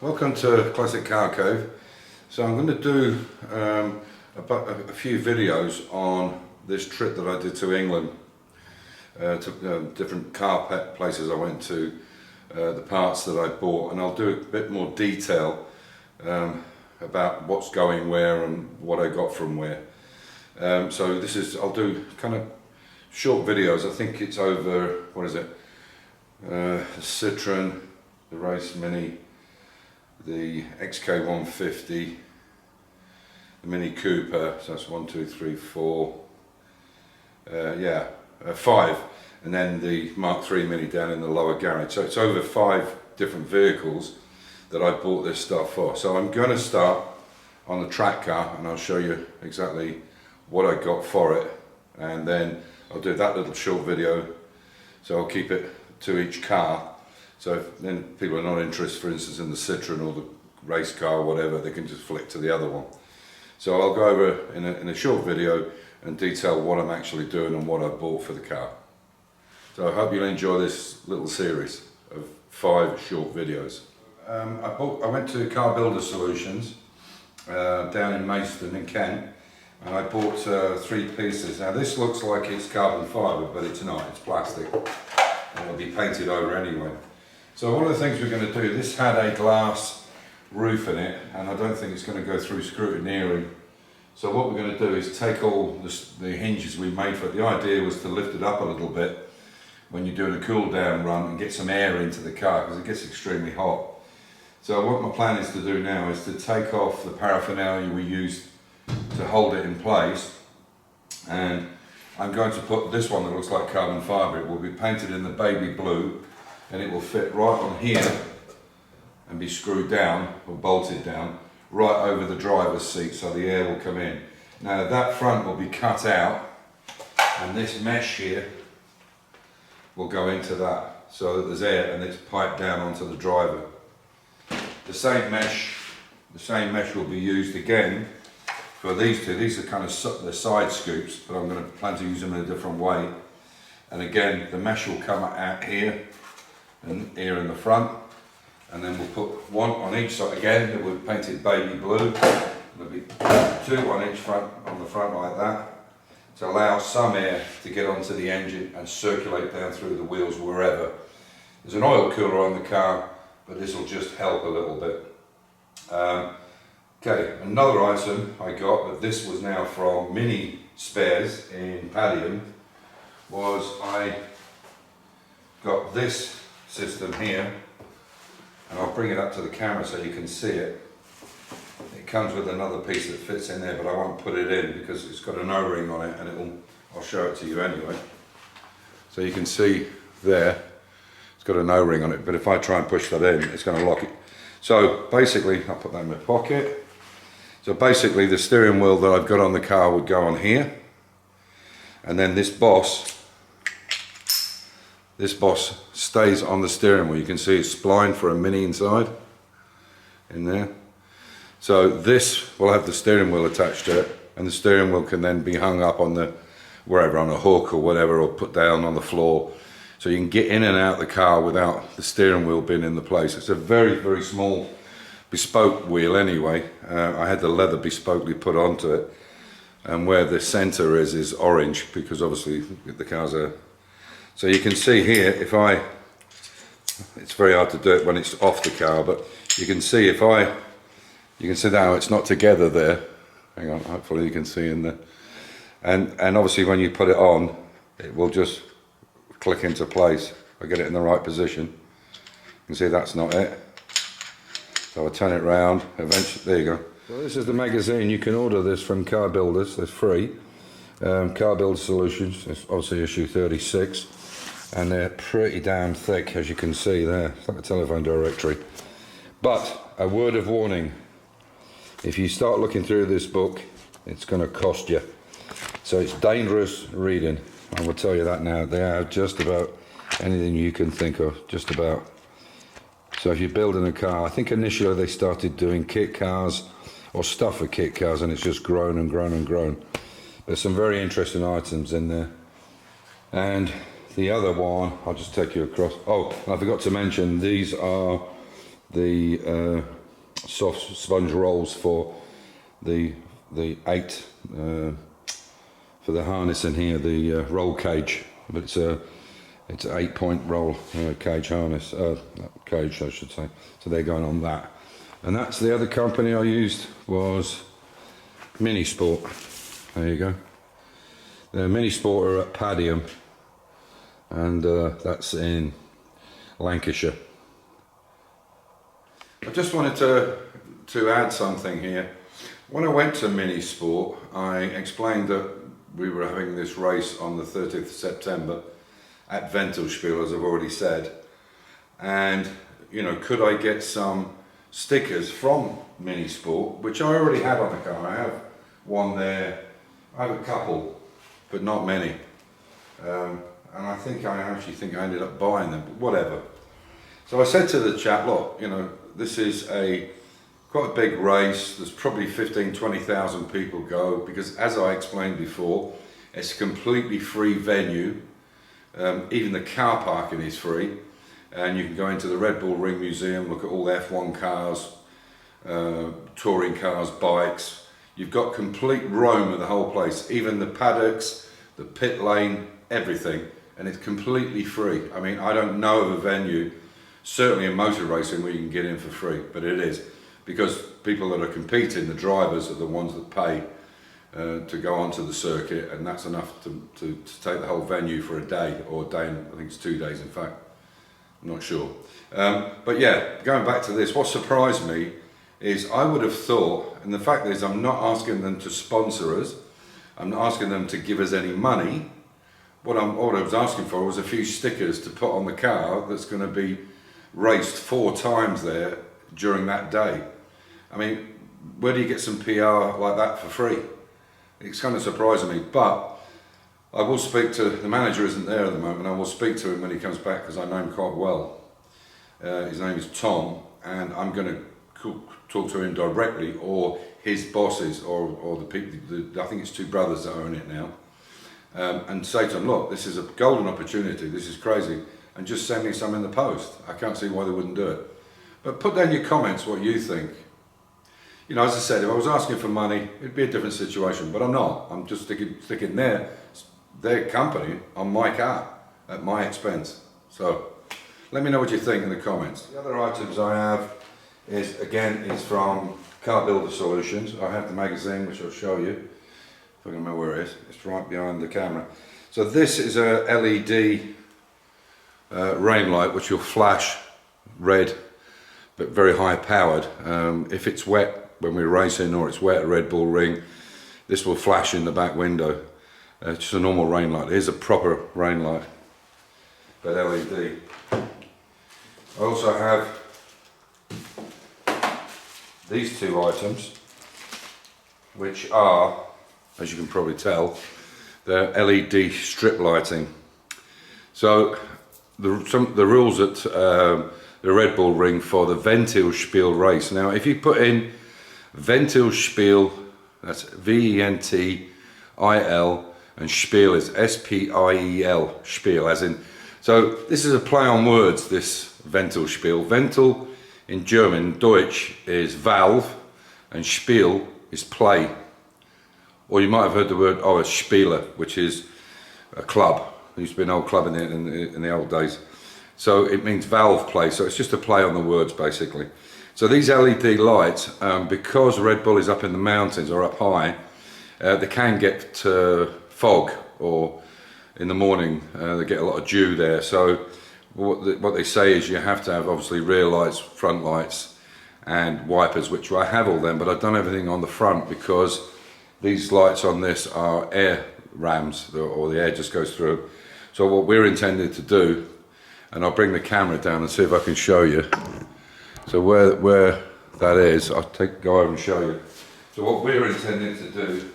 Welcome to Classic Car Cave. So I'm going to do a few videos on this trip that I did to England, to different car places I went to, the parts that I bought, and I'll do a bit more detail about what's going where and what I got from where. So I'll do kind of short videos. I think it's over, what is it, the Citroen, the Race Mini, the XK 150, the Mini Cooper, so that's 1, 2, 3, 4, 5, and then the Mk3 Mini down in the lower garage. So it's over 5 different vehicles that I bought this stuff for. So I'm going to start on the track car and I'll show you exactly what I got for it, and then I'll do that little short video, so I'll keep it to each car. So if then people are not interested, for instance, in the Citroen or the race car or whatever, they can just flick to the other one. So I'll go over in a short video and detail what I'm actually doing and what I bought for the car. So I hope you'll enjoy this little series of 5 short videos. I went to Car Builder Solutions down in Maidstone in Kent, and I bought 3 pieces. Now this looks like it's carbon fibre, but it's not, it's plastic, and it'll be painted over anyway. So one of the things we're going to do, this had a glass roof in it, and I don't think it's going to go through scrutineering. So what we're going to do is take all the hinges we made for it. The idea was to lift it up a little bit when you're doing a cool down run and get some air into the car, because it gets extremely hot. So what my plan is to do now is to take off the paraphernalia we used to hold it in place, and I'm going to put this one that looks like carbon fibre. It will be painted in the baby blue, and it will fit right on here and be screwed down or bolted down right over the driver's seat, so the air will come in. Now that front will be cut out, and this mesh here will go into that so that there's air and it's piped down onto the driver. The same mesh will be used again for these two. These are kind of the side scoops, but I'm going to plan to use them in a different way. And again, the mesh will come out here and here in the front, and then we'll put one on each side again that we've painted baby blue. There'll be 2 on each front, on the front like that, to allow some air to get onto the engine and circulate down through the wheels wherever. There's an oil cooler on the car, but this will just help a little bit. Okay, another item I got, but this was now from Mini Spares in Padium, was I got this system here, and I'll bring it up to the camera so you can see it. It comes with another piece that fits in there, but I won't put it in because it's got an O-ring on it, and I'll show it to you anyway. So you can see there, it's got an O-ring on it, but if I try and push that in, it's going to lock it. So basically, I'll put that in my pocket. So basically the steering wheel that I've got on the car would go on here, and then this boss stays on the steering wheel. You can see it's splined for a Mini inside in there. So this will have the steering wheel attached to it, and the steering wheel can then be hung up on wherever, on a hook or whatever, or put down on the floor, so you can get in and out the car without the steering wheel being in the place. It's a very, very small bespoke wheel anyway. I had the leather bespokely put onto it, and where the center is orange, because obviously the cars are. So you can see here, it's very hard to do it when it's off the car, but you can see you can see now it's not together there. Hang on, hopefully you can see in there. And obviously when you put it on, it will just click into place. I get it in the right position. You can see that's not it. So I turn it round, eventually, there you go. So this is the magazine. You can order this from Car Builders, it's free. Car Builder Solutions, it's obviously issue 36. And they're pretty damn thick, as you can see there. It's like a telephone directory. But a word of warning, if you start looking through this book, it's going to cost you. So it's dangerous reading, I will tell you that now. They have just about anything you can think of, just about. So if you're building a car, I think initially they started doing kit cars or stuff for kit cars, and it's just grown and grown and grown. There's some very interesting items in there. And the other one, I'll just take you across. Oh, I forgot to mention, these are the soft sponge rolls for the 8 for the harness in here, the roll cage. But it's an 8-point roll cage harness, cage I should say. So they're going on that. And that's the other company I used was Mini Sport. There you go. The Mini Sport are at Padiham, and that's in Lancashire. I just wanted to add something here. When I went to Mini Sport, I explained that we were having this race on the 30th of September at Ventilspiel, as I've already said. And, you know, could I get some stickers from Mini Sport, which I already have on the car. I have one there, I have a couple, but not many. And I actually think I ended up buying them, but whatever. So I said to the chap, look, you know, this is quite a big race. There's probably 15,000–20,000 people go, because as I explained before, it's a completely free venue. Even the car parking is free, and you can go into the Red Bull Ring Museum, look at all the F1 cars, touring cars, bikes. You've got complete roam of the whole place, even the paddocks, the pit lane, everything, and it's completely free. I mean, I don't know of a venue, certainly in motor racing, where you can get in for free, but it is. Because people that are competing, the drivers, are the ones that pay to go onto the circuit, and that's enough to take the whole venue for a day, or a day, and I think it's 2 days in fact, I'm not sure. But yeah, going back to this, what surprised me is I would have thought, and the fact is I'm not asking them to sponsor us, I'm not asking them to give us any money. What I was asking for was a few stickers to put on the car that's going to be raced 4 times there during that day. I mean, where do you get some PR like that for free? It's kind of surprising me, but I will speak to, the manager isn't there at the moment, I will speak to him when he comes back, because I know him quite well. His name is Tom, and I'm going to talk to him directly, or his bosses, or the people, I think it's 2 brothers that own it now, and say to them, look, this is a golden opportunity, this is crazy, and just send me some in the post. I can't see why they wouldn't do it. But put down your comments what you think. You know, as I said, if I was asking for money, it'd be a different situation, but I'm not. I'm just sticking their company on my car at my expense. So let me know what you think in the comments. The other items I have is from Car Builder Solutions. I have the magazine, which I'll show you, if I can remember where it is. It's right behind the camera. So this is a LED rain light, which will flash red, but very high powered. If it's wet when we're racing, or it's wet at Red Bull Ring, this will flash in the back window. It's just a normal rain light. It is a proper rain light, but LED. I also have these 2 items, which are, as you can probably tell, they're LED strip lighting. So the rules at the Red Bull Ring for the Ventilspiel race. Now, if you put in Ventilspiel, that's V-E-N-T-I-L, and Spiel is S-P-I-E-L, Spiel, as in, so this is a play on words, this Ventilspiel. Ventil in German, Deutsch, is valve, and Spiel is play. Or you might have heard the word, a Spieler, which is a club. There used to be an old club in the old days. So it means valve play, so it's just a play on the words basically. So these LED lights, because Red Bull is up in the mountains or up high, they can get fog, or in the morning they get a lot of dew there. So what they say is you have to have obviously rear lights, front lights, and wipers, which I have all them, but I've done everything on the front because these lights on this are air rams, or the air just goes through. So what we're intending to do, and I'll bring the camera down and see if I can show you. So where that is, I'll go over and show you. So what we're intending to do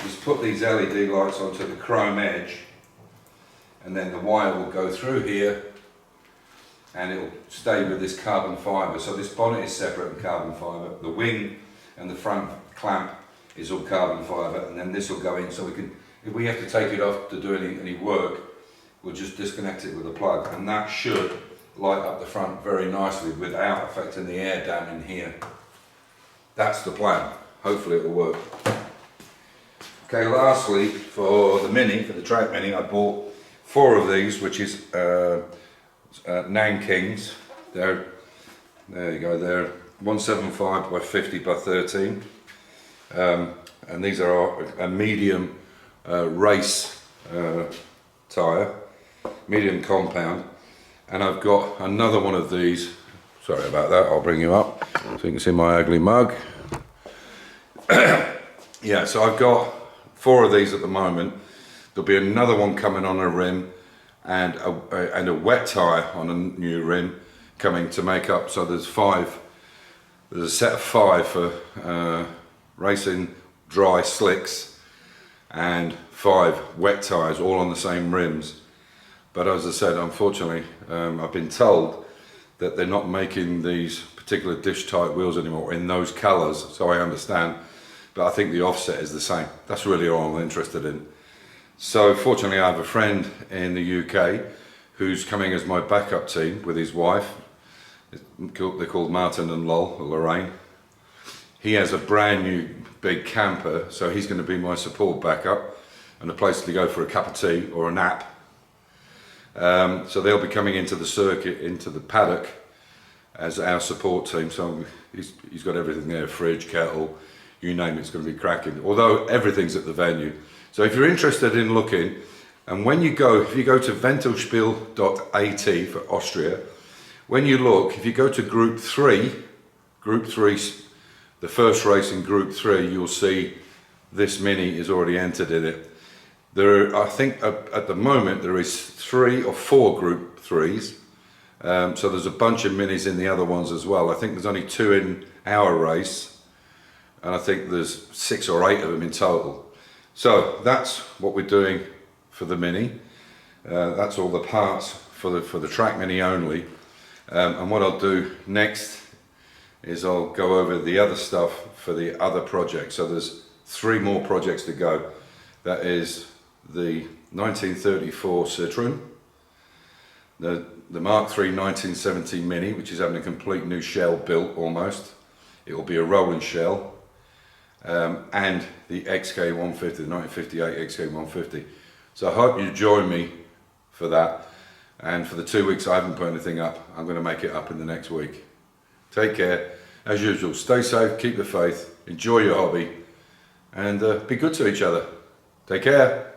is put these LED lights onto the chrome edge, and then the wire will go through here, and it will stay with this carbon fibre. So this bonnet is separate in carbon fibre. The wing and the front clamp is all carbon fibre, and then this will go in, so we can, if we have to take it off to do any work, we'll just disconnect it with a plug, and that should light up the front very nicely without affecting the air dam in here. That's the plan. Hopefully it will work. Okay, lastly, for the Mini, for the Track Mini, I bought 4 of these, which is Nankings. There you go, they're 175 by 50 by 13. And these are a medium race tyre, medium compound. And I've got another one of these, sorry about that, I'll bring you up so you can see my ugly mug. Yeah, so I've got 4 of these at the moment. There'll be another one coming on a rim and a wet tyre on a new rim coming to make up, so there's 5. There's a set of 5 for racing dry slicks and 5 wet tyres all on the same rims. But as I said, unfortunately, I've been told that they're not making these particular dish type wheels anymore in those colours, so I understand, but I think the offset is the same. That's really all I'm interested in. So fortunately I have a friend in the UK who's coming as my backup team with his wife. They're called Martin and Lorraine. He has a brand new big camper, so he's going to be my support backup and a place to go for a cup of tea or a nap. So they'll be coming into the circuit, into the paddock as our support team. So he's got everything there, fridge, kettle, you name it, it's going to be cracking. Although everything's at the venue. So if you're interested in looking, and when you go, if you go to ventilspiel.at for Austria, when you look, if you go to Group 3, the first race in Group 3, you'll see this Mini is already entered in it. There are, I think at the moment there is 3 or 4 Group 3s, so there's a bunch of Minis in the other ones as well. I think there's only 2 in our race, and I think there's 6 or 8 of them in total. So that's what we're doing for the Mini. That's all the parts for the Track Mini only. And what I'll do next is I'll go over the other stuff for the other projects. So there's 3 more projects to go. That is the 1934 Citroen, the Mk3 1970 Mini, which is having a complete new shell built almost. It will be a rolling shell, and the XK 150, the 1958 XK 150. So I hope you join me for that. And for the 2 weeks I haven't put anything up, I'm going to make it up in the next week. Take care. As usual, stay safe, keep the faith, enjoy your hobby, and be good to each other. Take care.